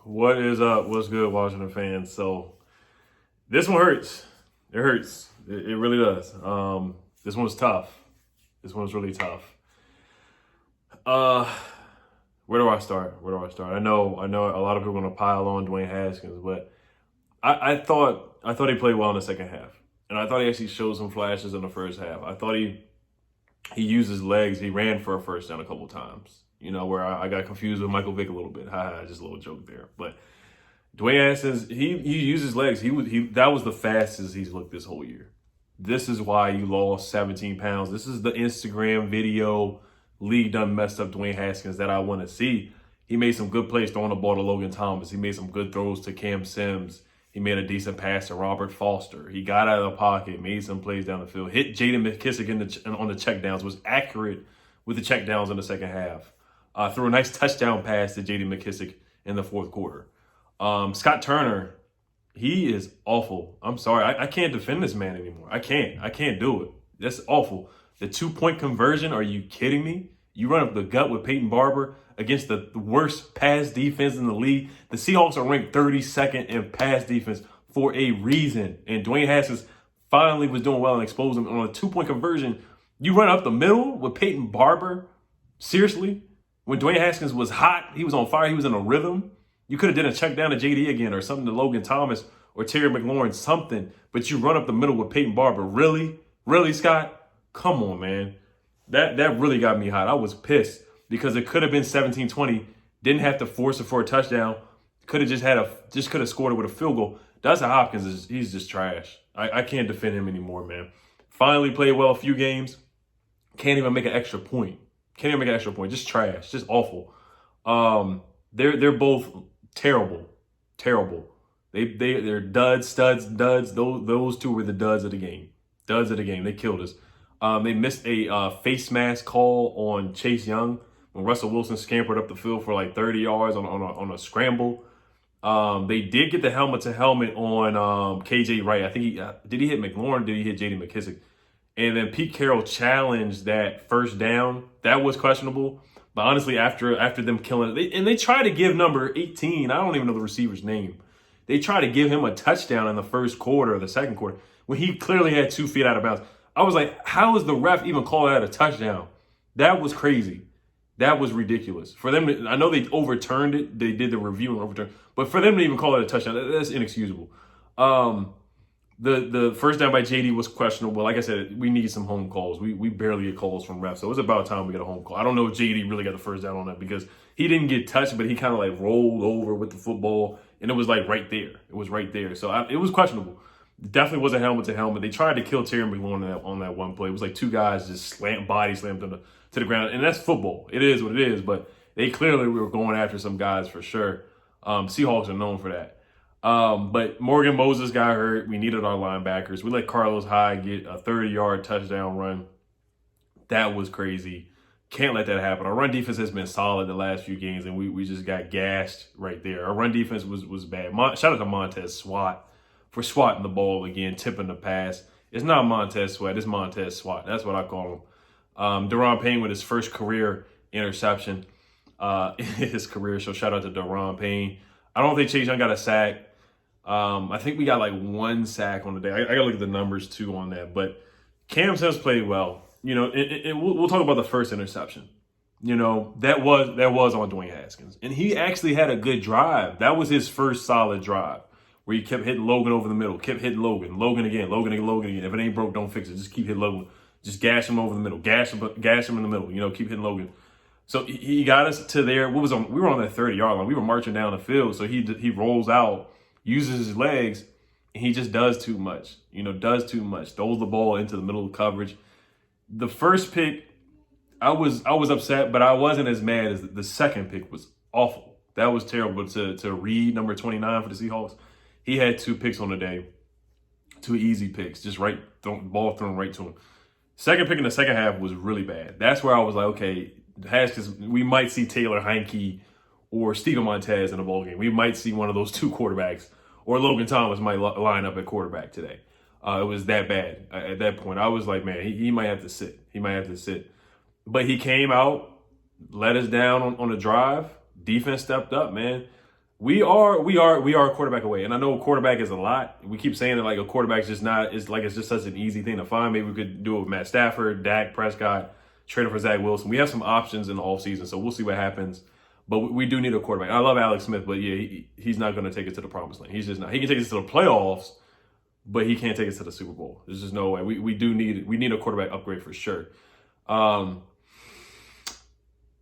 What is up? What's good, Washington fans? So this one hurts. It hurts. It really does. This one's tough. This one's really tough. Where do I start? I know a lot of people are gonna pile on Dwayne Haskins, but I thought he played well in the second half, and I thought he actually showed some flashes in the first half. I thought he used his legs. He ran for a first down a couple times. Where I got confused with Michael Vick a little bit. Just a little joke there. But Dwayne Haskins, he used his legs. That was the fastest he's looked this whole year. This is why you lost 17 pounds. This is the Instagram video league done messed up Dwayne Haskins that I want to see. He made some good plays throwing the ball to Logan Thomas. He made some good throws to Cam Sims. He made a decent pass to Robert Foster. He got out of the pocket, made some plays down the field, hit Jaden McKissick on the checkdowns, was accurate with the checkdowns in the second half. Threw a nice touchdown pass to Jaden McKissick in the fourth quarter. Scott Turner, he is awful. I'm sorry. I can't defend this man anymore. I can't do it. That's awful. The 2-point conversion, are you kidding me? You run up the gut with Peyton Barber against the worst pass defense in the league. The Seahawks are ranked 32nd in pass defense for a reason. And Dwayne Haskins finally was doing well and exposed him on a 2-point conversion. You run up the middle with Peyton Barber? Seriously? When Dwayne Haskins was hot, he was on fire, he was in a rhythm. You could have done a check down to JD again or something to Logan Thomas or Terry McLaurin, something. But you run up the middle with Peyton Barber. Really? Really, Scott? Come on, man. That really got me hot. I was pissed because it could have been 17-20. Didn't have to force it for a touchdown. Could have could have scored it with a field goal. Dustin Hopkins he's just trash. I can't defend him anymore, man. Finally played well a few games. Can't even make an extra point. Just trash. Just awful. They're both terrible. They're studs. Those two were the duds of the game. They killed us. They missed a face mask call on Chase Young when Russell Wilson scampered up the field for like 30 yards on a scramble. They did get the helmet to helmet on KJ Wright. I think did he hit McLaurin? Did he hit JD McKissick? And then Pete Carroll challenged that first down. That was questionable. But honestly, after them killing it, they tried to give number 18, I don't even know the receiver's name. They tried to give him a touchdown in the first quarter or the second quarter when he clearly had 2 feet out of bounds. I was like, how is the ref even calling that a touchdown? That was crazy. That was ridiculous. For them, I know they overturned it. They did the review and overturned, but for them to even call it a touchdown, that's inexcusable. The first down by JD was questionable. Like I said, we need some home calls. We barely get calls from refs, so it was about time we got a home call. I don't know if JD really got the first down on that because he didn't get touched, but he kind of like rolled over with the football, and it was like right there. It was right there. So it was questionable. Definitely wasn't helmet to helmet. They tried to kill Terry McLaurin on that one play. It was like 2 guys just body slammed to the ground, and that's football. It is what it is, but they clearly were going after some guys for sure. Seahawks are known for that. But Morgan Moses got hurt. We needed our linebackers. We let Carlos Hyde get a 30-yard touchdown run. That was crazy. Can't let that happen. Our run defense has been solid the last few games, and we just got gashed right there. Our run defense was bad. Shout out to Montez Sweat for swatting the ball again, tipping the pass. It's not Montez Sweat. It's Montez Swat. That's what I call him. Daron Payne with his first career interception in his career. So shout out to Daron Payne. I don't think Chase Young got a sack. I think we got like 1 sack on the day. I got to look at the numbers too on that. But Cam Sims played well. We'll talk about the first interception. That was on Dwayne Haskins. And he actually had a good drive. That was his first solid drive where he kept hitting Logan over the middle, kept hitting Logan again. If it ain't broke, don't fix it. Just keep hitting Logan. Just gash him over the middle. Gash him in the middle. Keep hitting Logan. So he got us to there. We were on that 30-yard line. We were marching down the field. So he rolls out, uses his legs, and he just does too much. Throws the ball into the middle of coverage. The first pick, I was upset, but I wasn't as mad as the second pick was awful. That was terrible. To Reed, number 29 for the Seahawks, he had 2 picks on the day. 2 easy picks, just ball thrown right to him. Second pick in the second half was really bad. That's where I was like, okay, Haskins, we might see Taylor Heineke or Steven Montez in the ball game. We might see one of those 2 quarterbacks, or Logan Thomas might line up at quarterback today. It was that bad at that point. I was like, man, he might have to sit. But he came out, let us down on a drive. Defense stepped up, man. We are a quarterback away, and I know a quarterback is a lot. We keep saying that like a quarterback's just not. It's just such an easy thing to find. Maybe we could do it with Matt Stafford, Dak Prescott, trade for Zach Wilson. We have some options in the offseason, so we'll see what happens. But we do need a quarterback. I love Alex Smith, but yeah, he's not going to take us to the promised land. He's just not. He can take us to the playoffs, but he can't take us to the Super Bowl. There's just no way. We need a quarterback upgrade for sure.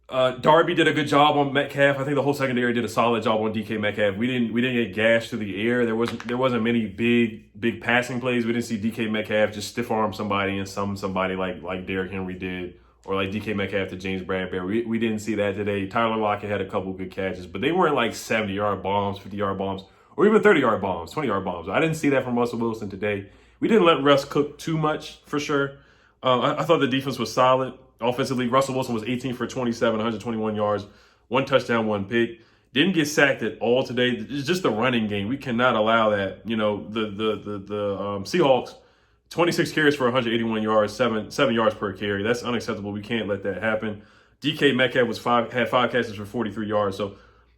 Darby did a good job on Metcalf. I think the whole secondary did a solid job on DK Metcalf. We didn't get gashed through the air. There wasn't many big passing plays. We didn't see DK Metcalf just stiff arm somebody and somebody like Derrick Henry did, or like DK Metcalf to James Bradbury. We didn't see that today. Tyler Lockett had a couple good catches, but they weren't like 70-yard bombs, 50-yard bombs, or even 30-yard bombs, 20-yard bombs. I didn't see that from Russell Wilson today. We didn't let Russ cook too much for sure. I thought the defense was solid. Offensively, Russell Wilson was 18 for 27, 121 yards, 1 touchdown, 1 pick. Didn't get sacked at all today. It's just the running game. We cannot allow that. You know, the Seahawks, 26 carries for 181 yards, 7 yards per carry. That's unacceptable. We can't let that happen. DK Metcalf had 5 catches for 43 yards, so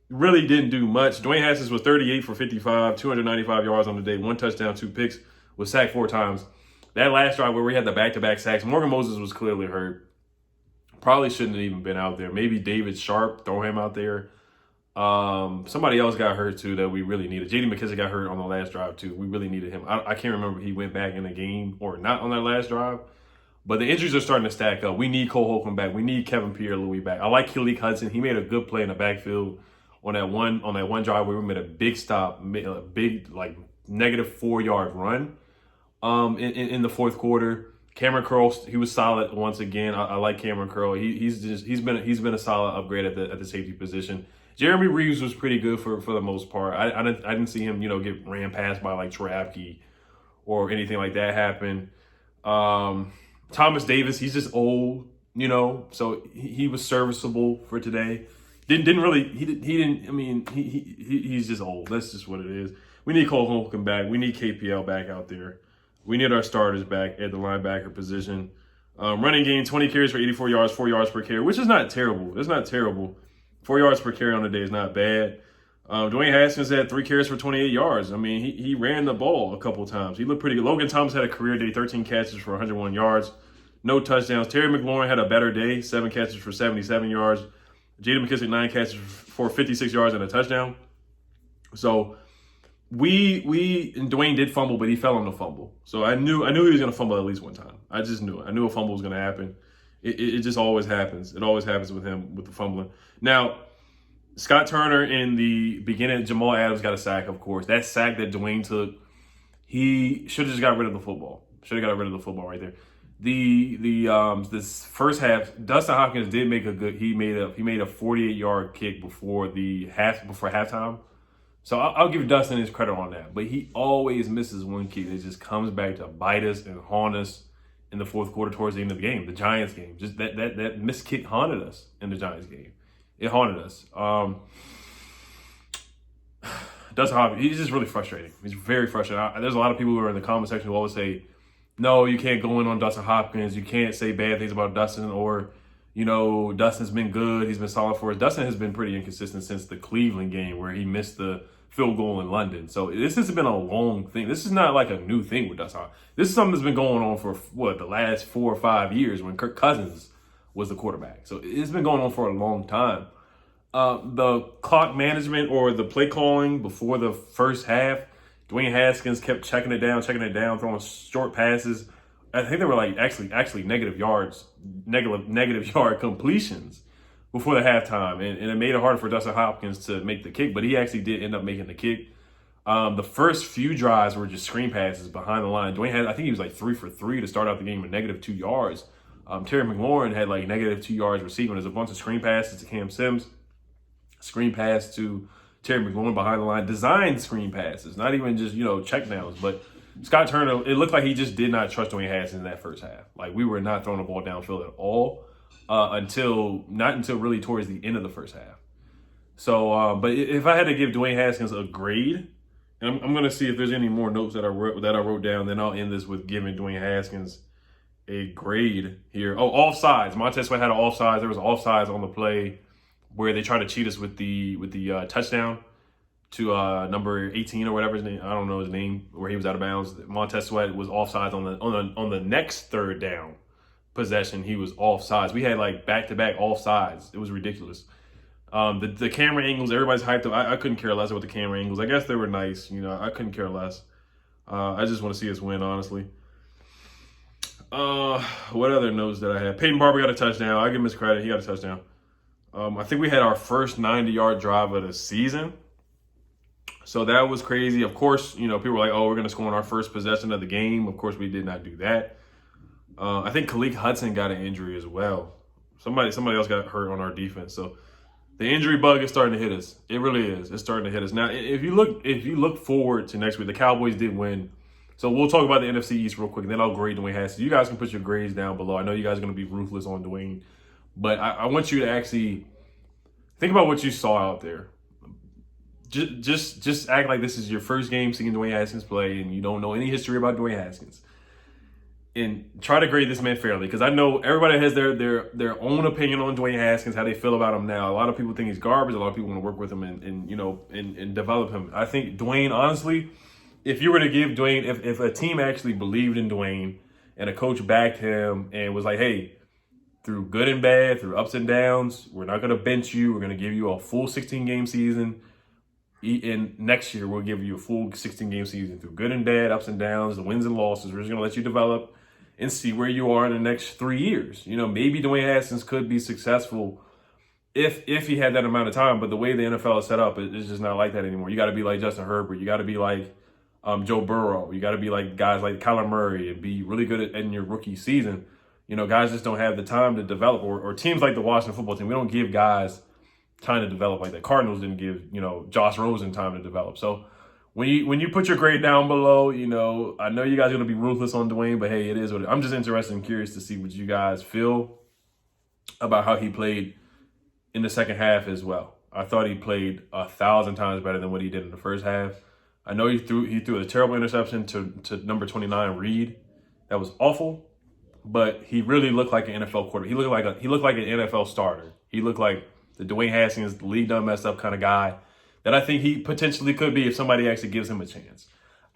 really didn't do much. Dwayne Haskins was 38 for 55, 295 yards on the day, 1 touchdown, 2 picks, was sacked 4 times. That last drive where we had the back-to-back sacks, Morgan Moses was clearly hurt. Probably shouldn't have even been out there. Maybe David Sharp, throw him out there. Somebody else got hurt too that we really needed. J.D. McKissic got hurt on the last drive too. We really needed him. I can't remember if he went back in the game or not on that last drive. But the injuries are starting to stack up. We need Cole Holcomb back. We need Kevin Pierre-Louis back. I like Khaleke Hudson. He made a good play in the backfield on that one drive where we made a big stop, a big like -4-yard run in the fourth quarter. Cameron Curl, he was solid once again. I like Cameron Curl. He's been a solid upgrade at the safety position. Jeremy Reeves was pretty good for the most part. I didn't see him get ran past by like Troy Apke or anything like that happen. Thomas Davis, he's just old, so he was serviceable for today. He's just old. That's just what it is. We need Cole Holcomb back. We need KPL back out there. We need our starters back at the linebacker position. Running game, 20 carries for 84 yards, 4 yards per carry, which is not terrible. It's not terrible. 4 yards per carry on the day is not bad. Dwayne Haskins had 3 carries for 28 yards. I mean, he ran the ball a couple times. He looked pretty good. Logan Thomas had a career day, 13 catches for 101 yards. No touchdowns. Terry McLaurin had a better day, 7 catches for 77 yards. J.D. McKissic, 9 catches for 56 yards and a touchdown. So and Dwayne did fumble, but he fell on the fumble. So I knew he was going to fumble at least one time. I just knew it. I knew a fumble was going to happen. It just always happens. It always happens with him with the fumbling. Now, Scott Turner in the beginning, Jamal Adams got a sack, of course. That sack that Dwayne took, he should have just got rid of the football. Should have got rid of the football right there. This first half, Dustin Hopkins did make he made a 48-yard kick before halftime. So I'll give Dustin his credit on that. But he always misses one kick that just comes back to bite us and haunt us in the fourth quarter towards the end of the game, the Giants game. Just that missed kick haunted us in the Giants game. It haunted us. Dustin Hopkins, he's just really frustrating. He's very frustrating. There's a lot of people who are in the comment section who always say, no, you can't go in on Dustin Hopkins. You can't say bad things about Dustin, or, Dustin's been good. He's been solid for us. Dustin has been pretty inconsistent since the Cleveland game where he missed the field goal in London. So this has been a long thing. This is not like a new thing with Dustin. This is something that's been going on for, the last 4 or 5 years when Kirk Cousins was the quarterback. So it's been going on for a long time. The clock management or the play calling before the first half, Dwayne Haskins kept checking it down, throwing short passes. I think they were like actually negative yard completions before the halftime, and it made it harder for Dustin Hopkins to make the kick, but he actually did end up making the kick. The first few drives were just screen passes behind the line. I think he was like 3 for 3 to start out the game with -2 yards. Terry McLaurin had like -2 yards receiving. There's a bunch of screen passes to Cam Sims, screen pass to Terry McLaurin behind the line, designed screen passes, not even just, check downs. But Scott Turner, it looked like he just did not trust Dwayne Haskins in that first half. Like, we were not throwing the ball downfield at all until really towards the end of the first half. So, but if I had to give Dwayne Haskins a grade, and I'm going to see if there's any more notes that I wrote down, then I'll end this with giving Dwayne Haskins a grade here. Oh, offsides. Montez Sweat had an offsides. There was offsides on the play where they tried to cheat us with the touchdown. to number 18 or whatever his name. I don't know his name, where he was out of bounds. Montez Sweat was offsides on the next third down possession. He was offsides. We had like back-to-back offsides. It was ridiculous. The camera angles, everybody's hyped up. I couldn't care less about the camera angles. I guess they were nice. I couldn't care less. I just want to see us win, honestly. What other notes did I have? Peyton Barber got a touchdown. I give him his credit. He got a touchdown. I think we had our first 90-yard drive of the season. So that was crazy. Of course, people were like, oh, we're going to score on our first possession of the game. Of course, we did not do that. I think Khaleke Hudson got an injury as well. Somebody else got hurt on our defense. So the injury bug is starting to hit us. It really is. It's starting to hit us. Now, if you look forward to next week, the Cowboys did win. So we'll talk about the NFC East real quick, and then I'll grade Dwayne Haskins. You guys can put your grades down below. I know you guys are going to be ruthless on Dwayne, but I want you to actually think about what you saw out there. Just act like this is your first game seeing Dwayne Haskins play, and you don't know any history about Dwayne Haskins. And try to grade this man fairly, because I know everybody has their own opinion on Dwayne Haskins, how they feel about him now. A lot of people think he's garbage. A lot of people want to work with him and develop him. I think Dwayne, honestly, if you were to give Dwayne, if a team actually believed in Dwayne and a coach backed him and was like, hey, through good and bad, through ups and downs, we're not going to bench you. We're going to give you a full 16-game season. And next year, we'll give you a full 16-game season through good and bad, ups and downs, the wins and losses. We're just going to let you develop and see where you are in the next 3 years. Maybe Dwayne Haskins could be successful if he had that amount of time. But the way the NFL is set up, it's just not like that anymore. You got to be like Justin Herbert. You got to be like Joe Burrow. You got to be like guys like Kyler Murray and be really good in your rookie season. Guys just don't have the time to develop. Or teams like the Washington football team, we don't give guys time to develop like that. Cardinals didn't give, Josh Rosen time to develop. So when you put your grade down below, I know you guys are going to be ruthless on Dwayne, but hey, it is what I'm just interested and curious to see what you guys feel about how he played in the second half as well. I thought he played 1,000 times better than what he did in the first half. I know he threw a terrible interception to number 29, Reed. That was awful, but he really looked like an NFL quarterback. He looked like an NFL starter. He looked like the Dwayne Haskins, the league done messed up kind of guy that I think he potentially could be if somebody actually gives him a chance.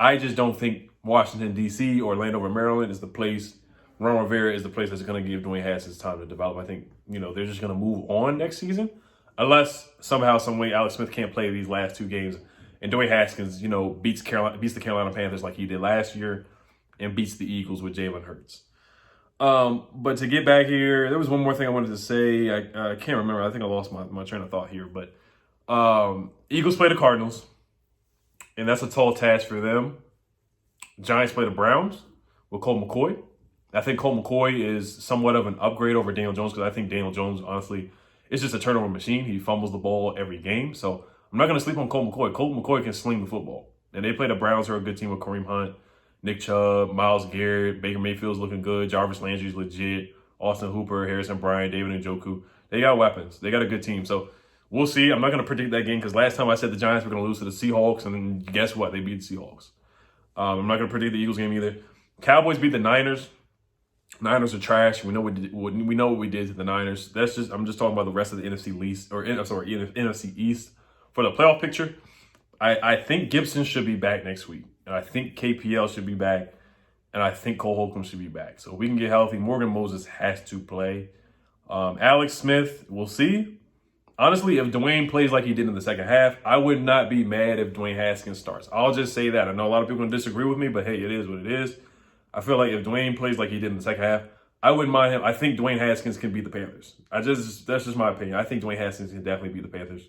I just don't think Washington, D.C. or Landover, Maryland is the place. Ron Rivera is the place that's going to give Dwayne Haskins time to develop. I think, they're just going to move on next season unless somehow, some way Alex Smith can't play these last two games and Dwayne Haskins, beats the Carolina Panthers like he did last year and beats the Eagles with Jalen Hurts. But to get back here, there was one more thing I wanted to say. I can't remember. I think I lost my train of thought here. But Eagles play the Cardinals, and that's a tall task for them. Giants play the Browns with Colt McCoy. I think Colt McCoy is somewhat of an upgrade over Daniel Jones because I think Daniel Jones, honestly, is just a turnover machine. He fumbles the ball every game. So I'm not going to sleep on Colt McCoy. Colt McCoy can sling the football. And they play the Browns, who are a good team with Kareem Hunt, Nick Chubb, Myles Garrett, Baker Mayfield's looking good, Jarvis Landry's legit, Austin Hooper, Harrison Bryant, David Njoku. They got weapons. They got a good team. So we'll see. I'm not going to predict that game because last time I said the Giants were going to lose to the Seahawks, and then guess what? They beat the Seahawks. I'm not going to predict the Eagles game either. Cowboys beat the Niners. Niners are trash. We know what we did to the Niners. I'm just talking about the rest of the NFC East NFC East for the playoff picture. I think Gibson should be back next week. And I think KPL should be back. And I think Cole Holcomb should be back. So if we can get healthy, Morgan Moses has to play. Alex Smith, we'll see. Honestly, if Dwayne plays like he did in the second half, I would not be mad if Dwayne Haskins starts. I'll just say that. I know a lot of people are going to disagree with me, but hey, it is what it is. I feel like if Dwayne plays like he did in the second half, I wouldn't mind him. I think Dwayne Haskins can beat the Panthers. That's just my opinion. I think Dwayne Haskins can definitely beat the Panthers.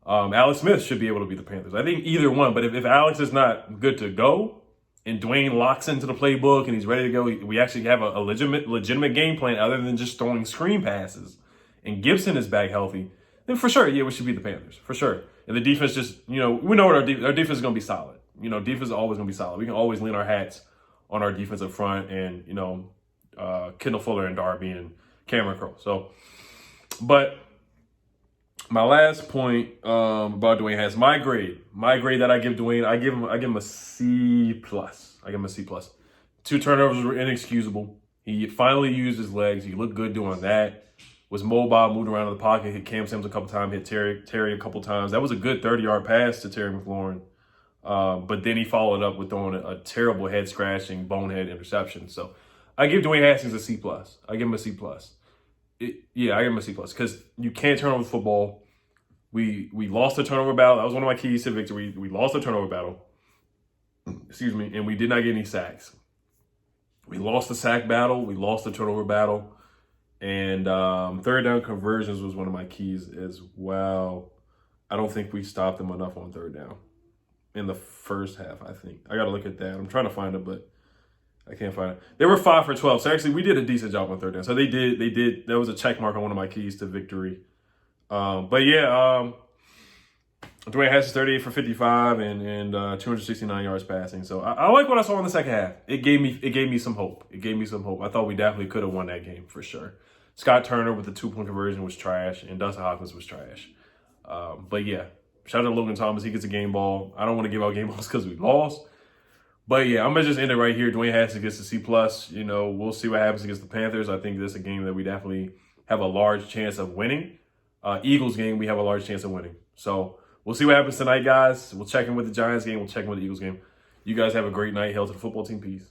Alex Smith should be able to beat the Panthers. I think either one. But if Alex is not good to go and Dwayne locks into the playbook and he's ready to go, we actually have a legitimate game plan other than just throwing screen passes, and Gibson is back healthy, then for sure, yeah, we should beat the Panthers. For sure. And the defense just, we know what our defense is going to be solid. Defense is always going to be solid. We can always lean our hats on our defensive front and, Kendall Fuller and Darby and Cameron Crowe. So, but my last point about Dwayne has my grade that I give Dwayne. I give him a C+. I give him a C+. 2 turnovers were inexcusable. He finally used his legs. He looked good doing that. was mobile, moved around in the pocket, hit Cam Sims a couple times, hit Terry a couple times. That was a good 30-yard pass to Terry McLaurin. But then he followed up with throwing a terrible head-scratching, bonehead interception. So I give Dwayne Haskins a C+. I give him a C+. I give him a C+, because you can't turn over the football. We lost the turnover battle. That was one of my keys to victory. We lost the turnover battle. Excuse me. And we did not get any sacks. We lost the sack battle. We lost the turnover battle. And third down conversions was one of my keys as well. I don't think we stopped them enough on third down in the first half, I think. I got to look at that. I'm trying to find it, but I can't find it. They were 5 for 12. So actually, we did a decent job on third down. So they did. That was a check mark on one of my keys to victory. But yeah, Dwayne Haskins 38 for 55 and 269 yards passing. So I like what I saw in the second half. It gave me some hope. It gave me some hope. I thought we definitely could have won that game for sure. Scott Turner with the 2-point conversion was trash, and Dustin Hopkins was trash. But yeah, shout out to Logan Thomas. He gets a game ball. I don't want to give out game balls because we lost. But yeah, I'm going to just end it right here. Dwayne Haskins gets a C+. You know, we'll see what happens against the Panthers. I think this is a game that we definitely have a large chance of winning. Eagles game, we have a large chance of winning. So we'll see what happens tonight, guys. We'll check in with the Giants game. We'll check in with the Eagles game. You guys have a great night. Hail to the football team. Peace.